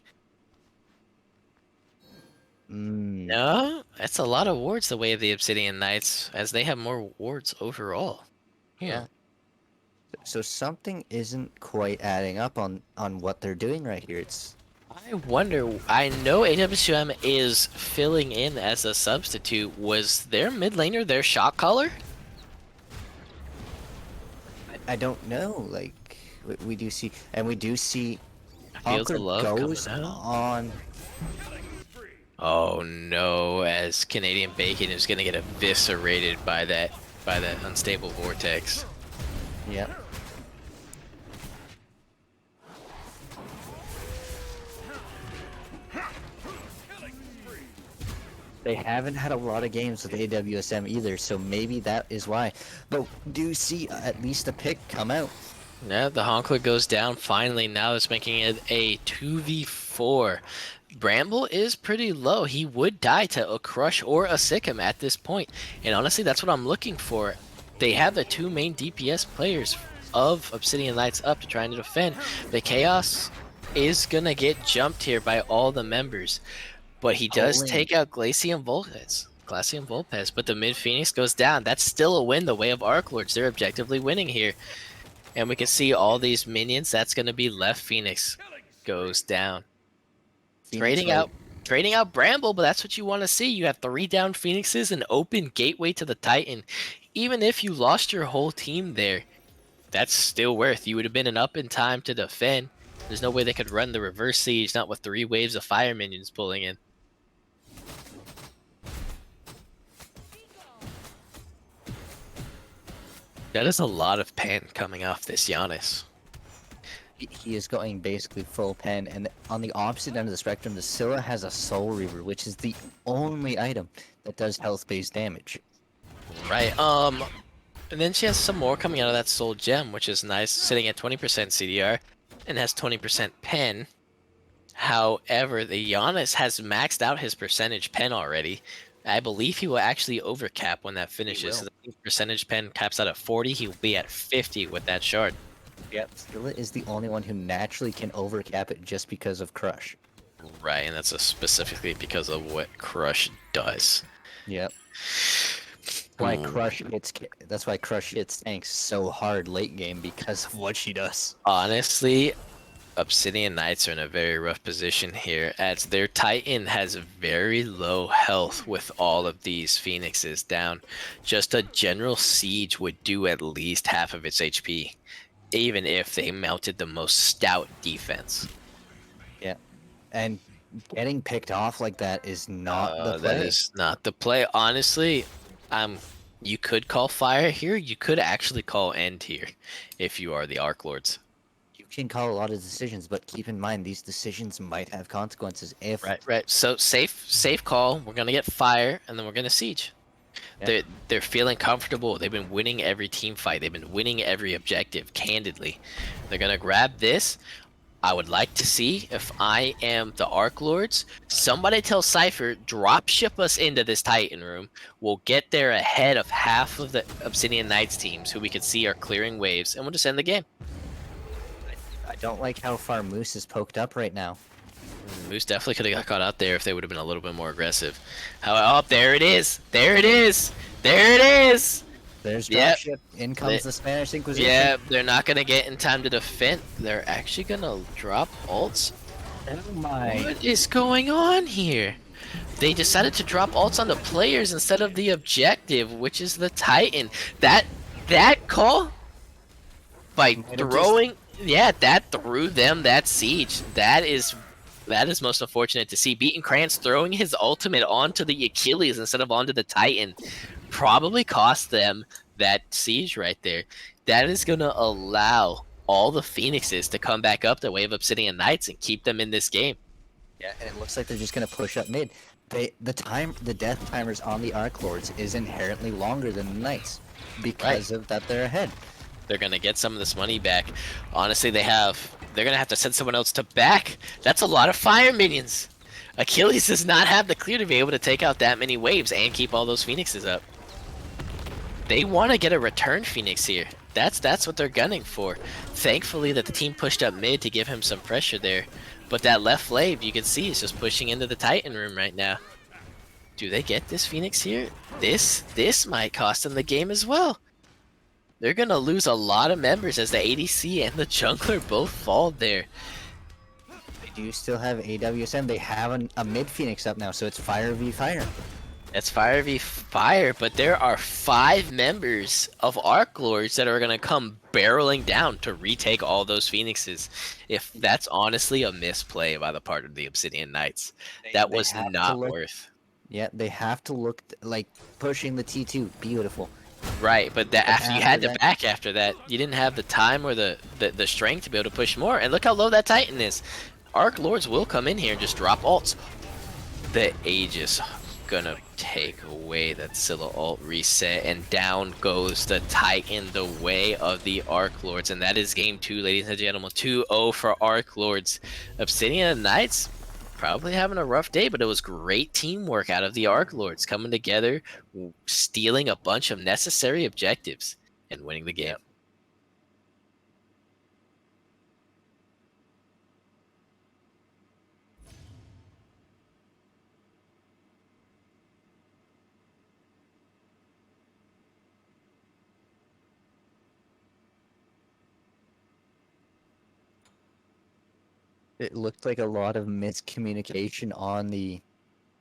No, that's a lot of wards the Way of the Obsidian Knights, as they have more wards overall. Yeah. So something isn't quite adding up on what they're doing right here. I wonder, I know AWM is filling in as a substitute. Was their mid laner their shot caller? I don't know. Like, we do see, and we do see Feels the Honker love goes coming out. on. Oh no, as Canadian Bacon is gonna get eviscerated by that unstable vortex. Yep. They haven't had a lot of games with AWSM either, so maybe that is why. But do see at least a pick come out. Yeah, the Honkler goes down finally. Now it's making it a 2v4. Bramble is pretty low. He would die to a Crush or a Sikkim at this point. And honestly, that's what I'm looking for. They have the two main DPS players of Obsidian Knights up to try and defend. The Chaos is gonna get jumped here by all the members. But he does take out Glacium Volpez. But the mid Phoenix goes down. That's still a win. The Way of Arc Lords, they're objectively winning here. And we can see all these minions. That's going to be left Phoenix goes down. Trading out trading out Bramble, but that's what you want to see. You have 3 down Phoenixes, an open gateway to the Titan. Even if you lost your whole team there, that's still worth. You would have been an up in time to defend. There's no way they could run the reverse siege, not with 3 waves of fire minions pulling in. That is a lot of pen coming off this Giannis. He is going basically full pen, and on the opposite end of the spectrum, the Scylla has a Soul Reaver, which is the only item that does health-based damage. Right. And then she has some more coming out of that Soul Gem, which is nice, sitting at 20% CDR and has 20% pen. However, the Giannis has maxed out his percentage pen already. I believe he will actually overcap when that finishes. will. The percentage pen caps out at 40. He will be at 50 with that shard. Yep, Scylla is the only one who naturally can overcap it just because of Crush. Right, and that's specifically because of what Crush does. Yep. Why Ooh. That's why Crush hits tanks so hard late game, because of what she does. Honestly, Obsidian Knights are in a very rough position here, as their Titan has very low health with all of these Phoenixes down. Just a general siege would do at least half of its HP, even if they mounted the most stout defense. Yeah, and getting picked off like that is not the That play. is not the play. Honestly, you could call fire here. You could actually call end here, if you are the Arc Lords. You can call a lot of decisions, but keep in mind these decisions might have consequences if Right. So safe call. We're gonna get fire, and then we're gonna siege. Yeah. They're feeling comfortable. They've been winning every team fight. They've been winning every objective. Candidly, they're gonna grab this. I would like to see, if I am the Arc Lords, somebody tell Cypher, drop ship us into this Titan room. We'll get there ahead of half of the Obsidian Knights teams, who we could see are clearing waves, and we'll just end the game. I don't like how far Moose is poked up right now. Moose definitely could have got caught out there if they would have been a little bit more aggressive. Oh, there it is! There it is! There it is! There's Yep. dropship. In comes the Spanish Inquisition. Yeah, they're not gonna get in time to defend. They're actually gonna drop ults. Oh my. What is going on here? They decided to drop ults on the players instead of the objective, which is the Titan. That call by Might have throwing, yeah, that threw them that siege. That is most unfortunate to see. Beaten Krantz throwing his ultimate onto the Achilles instead of onto the Titan probably cost them that siege right there. That is gonna allow all the Phoenixes to come back up the wave Obsidian Knights and keep them in this game. Yeah, and it looks like they're just gonna push up mid. The death timers on the Arc Lords is inherently longer than the Knights because of that they're ahead. They're gonna get some of this money back. Honestly, they're gonna have to send someone else to back. That's a lot of fire minions. Achilles does not have the clear to be able to take out that many waves and keep all those Phoenixes up. They want to get a return Phoenix here. That's what they're gunning for. Thankfully that the team pushed up mid to give him some pressure there. But that left wave, you can see, is just pushing into the Titan room right now. Do they get this Phoenix here? This might cost them the game as well. They're gonna lose a lot of members as the ADC and the jungler both fall there. They do still have AWSM. They have a mid Phoenix up now, so it's fire v fire. It's fire v fire, but there are 5 members of Arc Lords that are gonna come barreling down to retake all those Phoenixes. If that's honestly a misplay by the part of the Obsidian Knights, that They was have to not look- worth. Yeah, they have to look like pushing the T2. Beautiful. Right, but that after you after had to that- back after that, you didn't have the time or the strength to be able to push more. And look how low that Titan is. Arc Lords will come in here and just drop ults. The Aegis gonna take away that Scylla ult reset, and down goes the Titan the way of the Arc Lords. And that is game 2, ladies and gentlemen. 2-0 for Arc Lords. Obsidian Knights probably having a rough day, but it was great teamwork out of the Arc Lords coming together, stealing a bunch of necessary objectives, and winning the game. it looked like a lot of miscommunication on the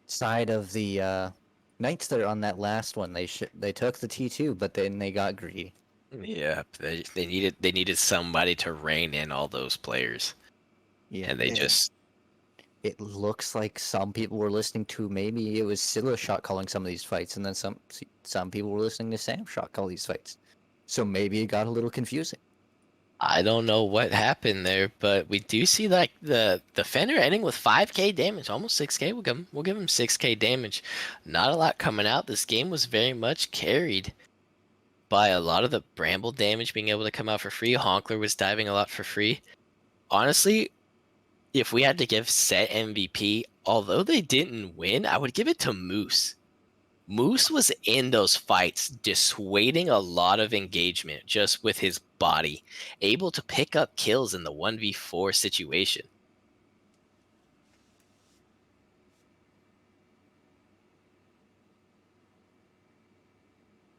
side of the Knights there on that last one. They took the T2, but then they got greedy. Yeah, they needed somebody to rein in all those players, Yeah, and they just it looks like some people were listening to maybe it was Scylla shot calling some of these fights, and then some people were listening to Sam shot call these fights. So maybe it got a little confusing. I don't know what happened there, but we do see like the Fender ending with 5k damage, almost 6k. We'll give him 6k damage. Not a lot coming out. This game was very much carried by a lot of the Bramble damage being able to come out for free. Honkler was diving a lot for free. Honestly, if we had to give set MVP, although they didn't win, I would give it to Moose. Moose was in those fights, dissuading a lot of engagement just with his body, able to pick up kills in the 1v4 situation.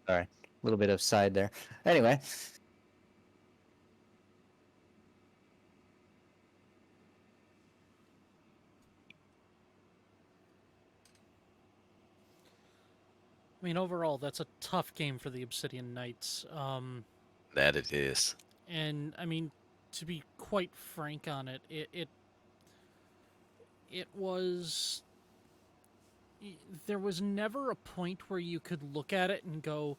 Sorry, a little bit of side there. Anyway, I mean, overall, that's a tough game for the Obsidian Knights. That it is. And I mean, to be quite frank on it, it was. There was never a point where you could look at it and go,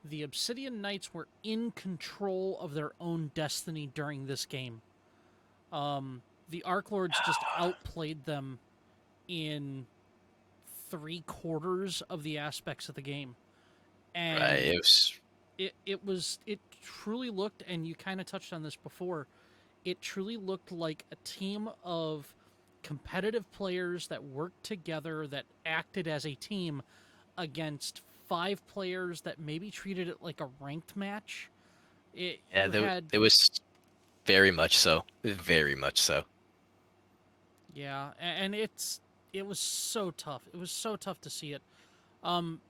the Obsidian Knights were in control of their own destiny during this game. The Arc Lords just outplayed them in 3/4 of the aspects of the game, and Right. it truly looked, and you kind of touched on this before, it truly looked like a team of competitive players that worked together, that acted as a team against 5 players that maybe treated it like a ranked match. It Yeah, you had it was very much so. Very much so. Yeah, and it was so tough. It was so tough to see it. Um,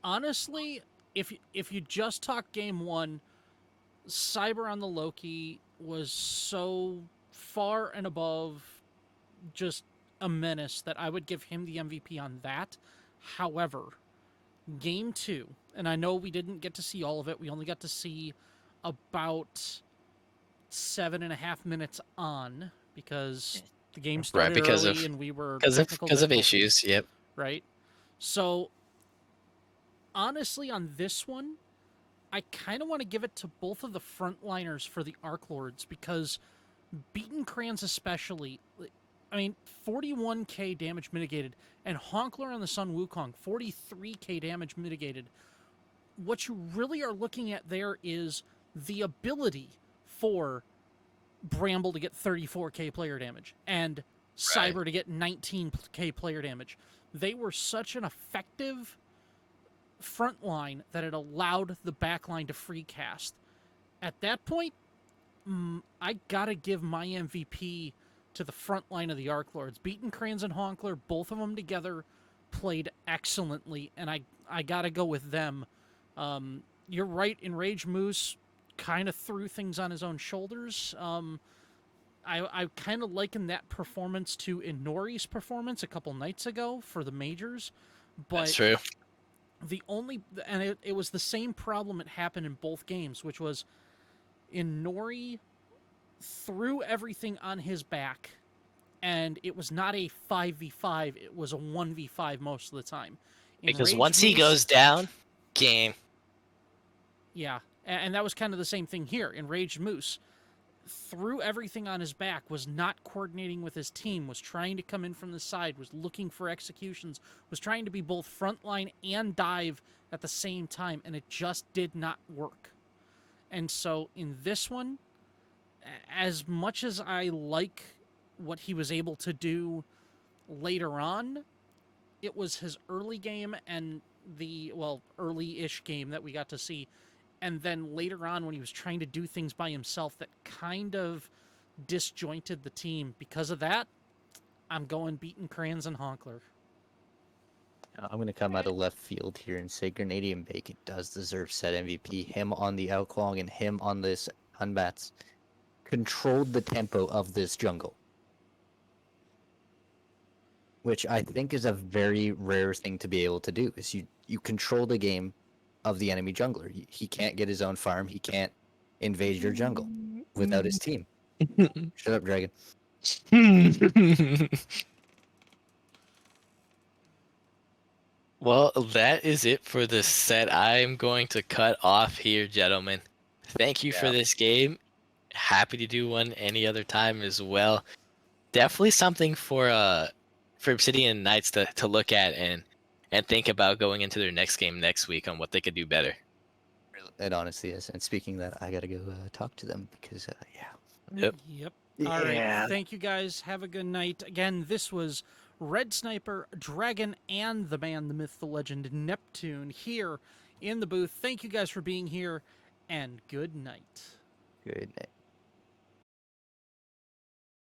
honestly, if you just talk game one, Cyber on the Loki was so far and above just a menace that I would give him the MVP on that. However, game two, and I know we didn't get to see all of it. We only got to see about 7.5 minutes on because the game started because early of and we were because technical of difficulties, issues. Yep. right? So honestly, on this one, I kind of want to give it to both of the frontliners for the Arc Lords because Beaten Crans especially, I mean, 41k damage mitigated, and Honkler on the Sun Wukong, 43k damage mitigated. What you really are looking at there is the ability for Bramble to get 34k player damage and Cyber Right. to get 19k player damage. They were such an effective front line that it allowed the back line to free cast. At that point, I gotta give my MVP to the front line of the Arc Lords. Beaten Crans and Honkler, both of them together, played excellently, and I gotta go with them. You're right, Enraged Moose kind of threw things on his own shoulders. I kind of liken that performance to Inori's performance a couple nights ago for the majors, That's but true. it was the same problem. It happened in both games, which was Inori threw everything on his back, and it was not a 5v5, it was a 1v5 most of the time. Because Enraged once he Moose, goes down, game. yeah, and that was kind of the same thing here. Enraged Moose threw everything on his back, was not coordinating with his team, was trying to come in from the side, was looking for executions, was trying to be both frontline and dive at the same time, and it just did not work. And so in this one, as much as I like what he was able to do later on, it was his early game and early-ish game that we got to see, and then later on when he was trying to do things by himself that kind of disjointed the team. Because of that, I'm going Beaten Crans and Honkler. I'm going to come out of left field here and say Grenadian Bacon does deserve set MVP. Him on the Outclong and him on this Unbats. controlled the tempo of this jungle, which I think is a very rare thing to be able to do. Is you control the game of the enemy jungler. He can't get his own farm. He can't invade your jungle without his team. Shut up, dragon. Well, that is it for the set. I'm going to cut off here, gentlemen. Thank you for Yeah. this game. Happy to do one any other time as well. Definitely something for Obsidian Knights to look at and think about going into their next game next week on what they could do better. It honestly is. And speaking of that, I gotta go talk to them because yeah. Yep. Yep. All right. Thank you guys. Have a good night. Again, this was Red Sniper, Dragon, and the man, the myth, the legend, Neptune here in the booth. Thank you guys for being here, and good night. Good night.